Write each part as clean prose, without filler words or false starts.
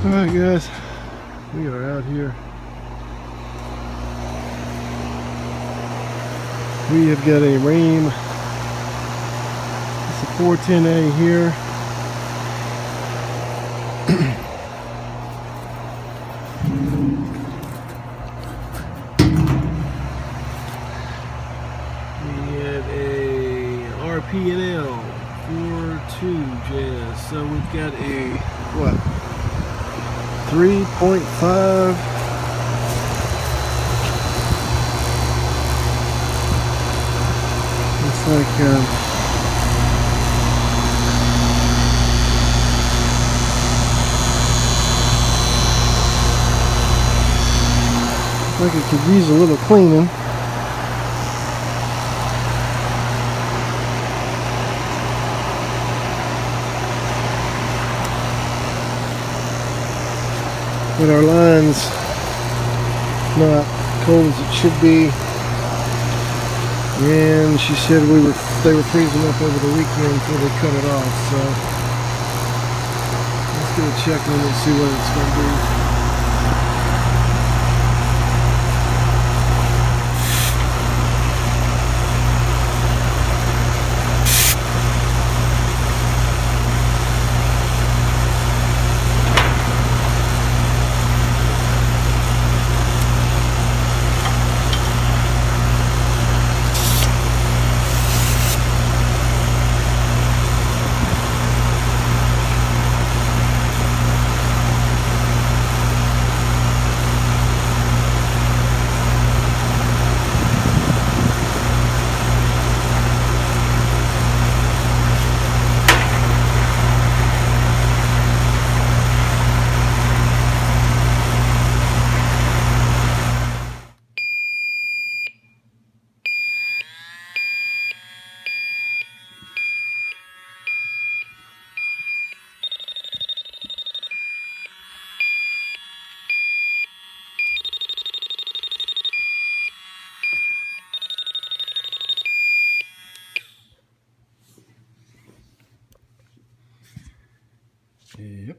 Alright guys, we are out here. We have got a Rheem. It's a 410A here. We have a RP&L 4.2 jazz. So we've got a what? 3.5. It's like it could use a little cleaning. But our line's not cold as it should be, and she said they were freezing up over the weekend before they cut it off. So let's get a check on it and see what it's going to do. Yep.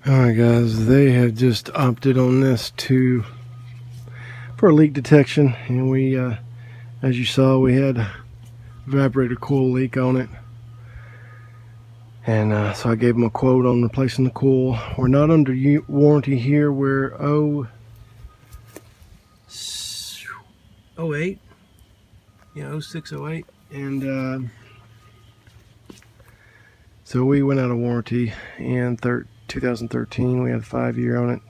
Alright guys, they have just opted on this for leak detection, and we as you saw, we had a evaporator coil leak on it, and so I gave them a quote on replacing the coil. We're not under warranty here. We're 08, yeah, 0608, and so we went out of warranty in 2013. We had a 5-year on it,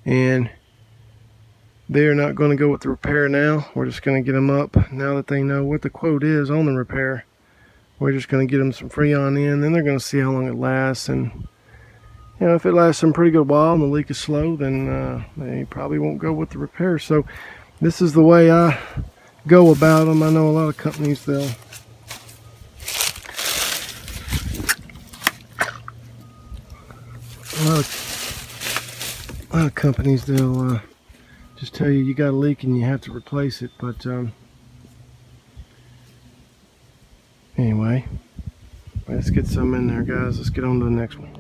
and they're not going to go with the repair now. We're just going to get them up now that they know what the quote is on the repair. We're just going to get them some Freon in, then they're going to see how long it lasts, and you know, if it lasts them a pretty good while and the leak is slow, then they probably won't go with the repair. So this is the way I go about them. I know a lot of companies, they'll a lot of companies, they'll just tell you got a leak and you have to replace it. But anyway, let's get some in there, guys. Let's get on to the next one.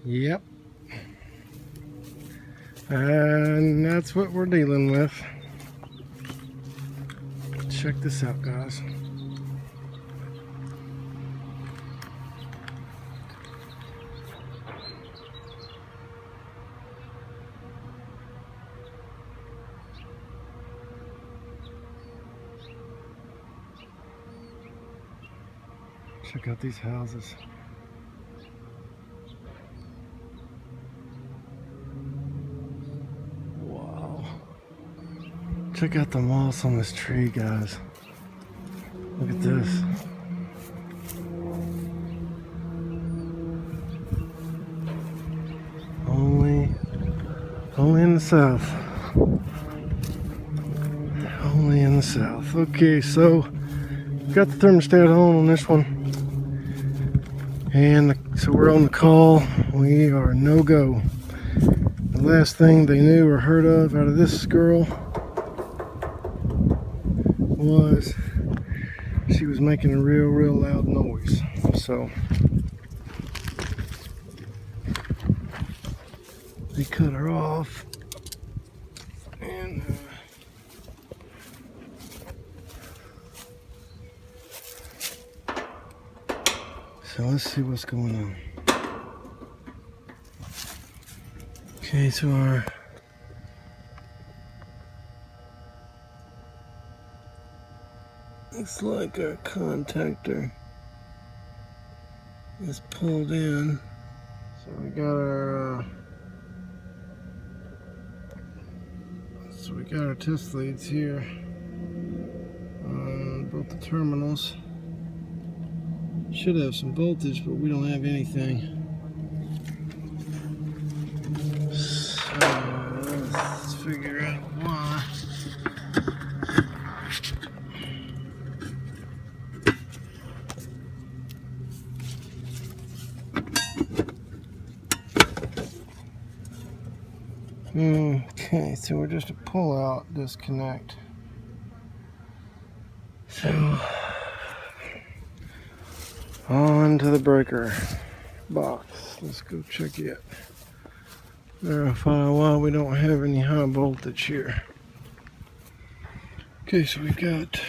Yep, and that's what we're dealing with. Check this out, guys. Check out these houses. Check out the moss on this tree, guys. Look at this. Only in the south. Only in the south. Okay, so got the thermostat on this one. And so we're on the call. We are no go. The last thing they knew or heard of out of this girl was she was making a real loud noise. So they cut her off, and so let's see what's going on. Okay, so looks like our contactor is pulled in. So we got our test leads here on both the terminals. Should have some voltage, but we don't have anything. So let's figure out why. Okay, so we're just a pull-out disconnect. So on to the breaker box. Let's go check it. Verify why we don't have any high voltage here. Okay, so we've got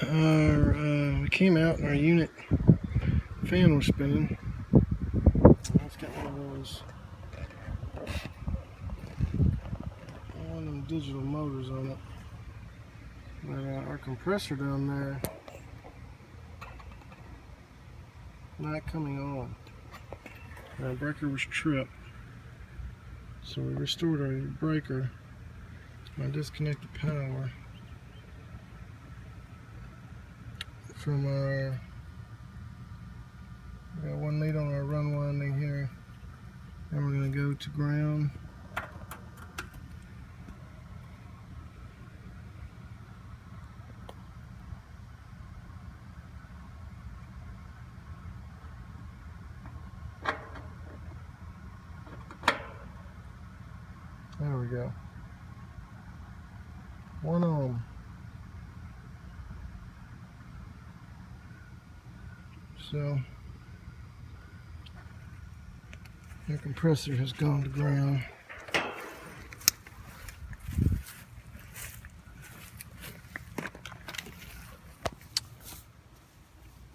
our we came out and our unit fan was spinning. It's got one of them digital motors on it. But our compressor down there not coming on. Our breaker was tripped, so we restored our breaker. I disconnected power from our, we got one lead on our run winding here, and we're going to go to ground. There we go. 1 ohm. So the compressor has gone to ground.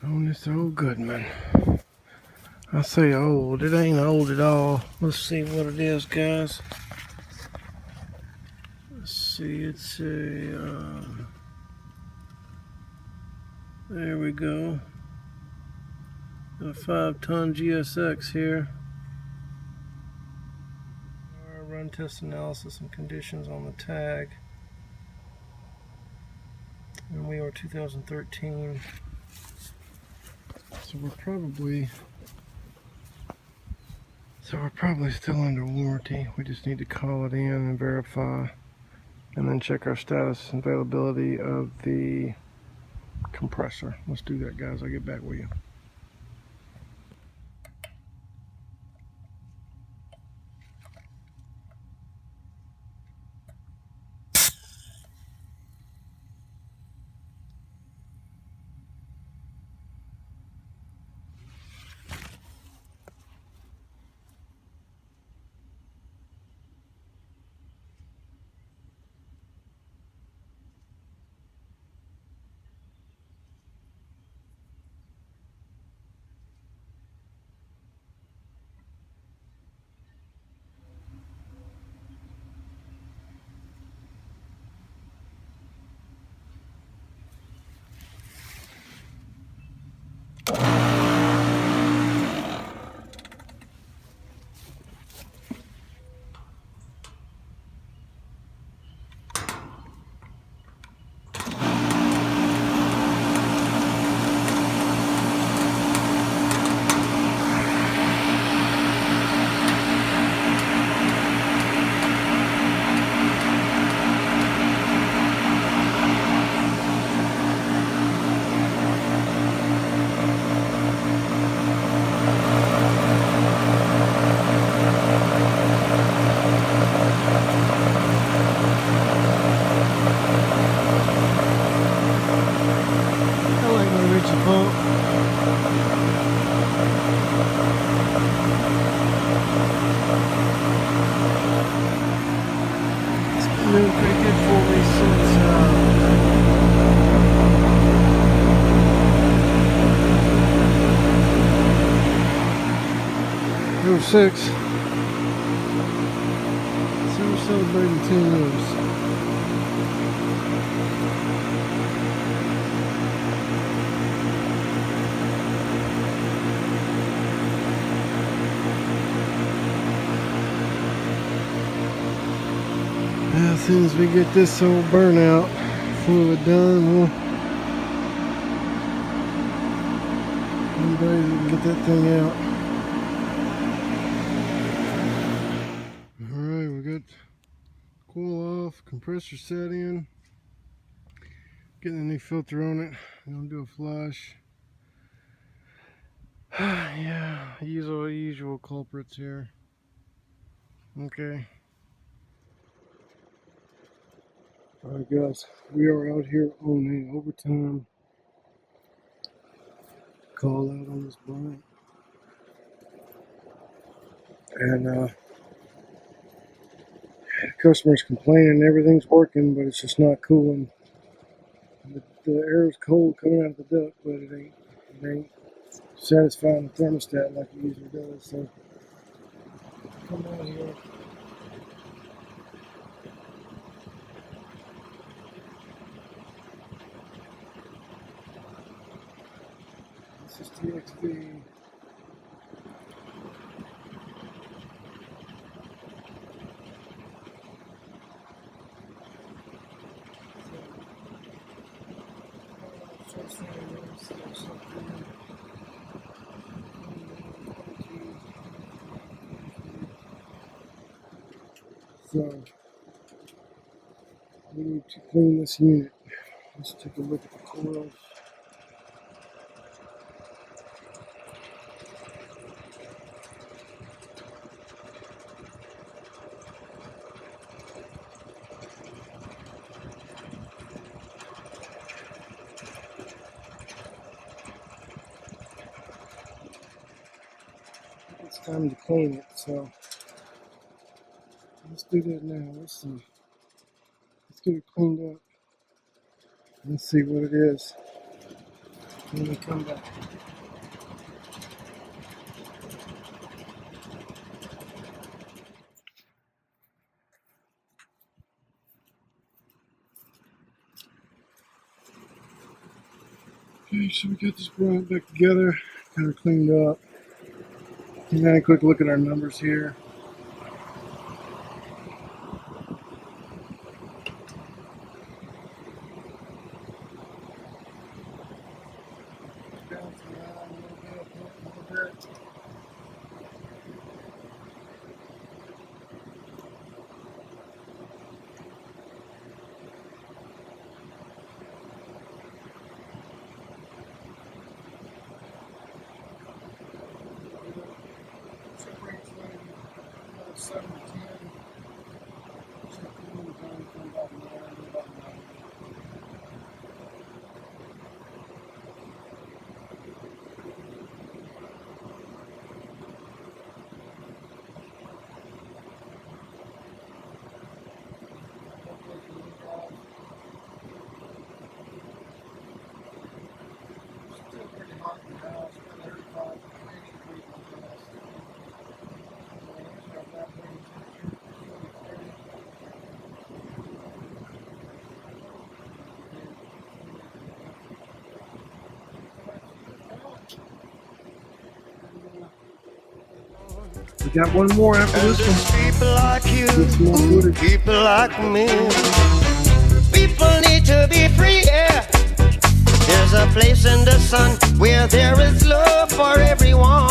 On this old Goodman. I say old, it ain't old at all. Let's see what it is, guys. Let's see, it's a, there we go. A 5-ton GSX here. Our run test analysis and conditions on the tag. And we are 2013. So we're probably still under warranty. We just need to call it in and verify, and then check our status and availability of the compressor. Let's do that, guys. I'll get back with you. doing pretty good for me since 06. So we're celebrating 10 years. Now, as soon as we get this old burnout fluid done, we'll get that thing out. Alright, we got coil off, compressor set in, getting a new filter on it. I'm gonna do a flush. Yeah, usual culprits here. Okay. Alright guys, we are out here on an overtime call out on this bike. And the customer's complaining everything's working, but it's just not cooling. The air is cold coming out of the duct, but it ain't satisfying the thermostat like it usually does. So come out here. This is TXV. So we need to clean this unit. Let's take a look at the coils. It's time to clean it, so let's do that now. Let's see. Let's get it cleaned up. Let's see what it is when we come back. Okay, so we got this brought back together, got her cleaned up. And then a quick look at our numbers here. We got one more after this one. People like you, people like me. People need to be free, yeah. There's a place in the sun where there is love for everyone.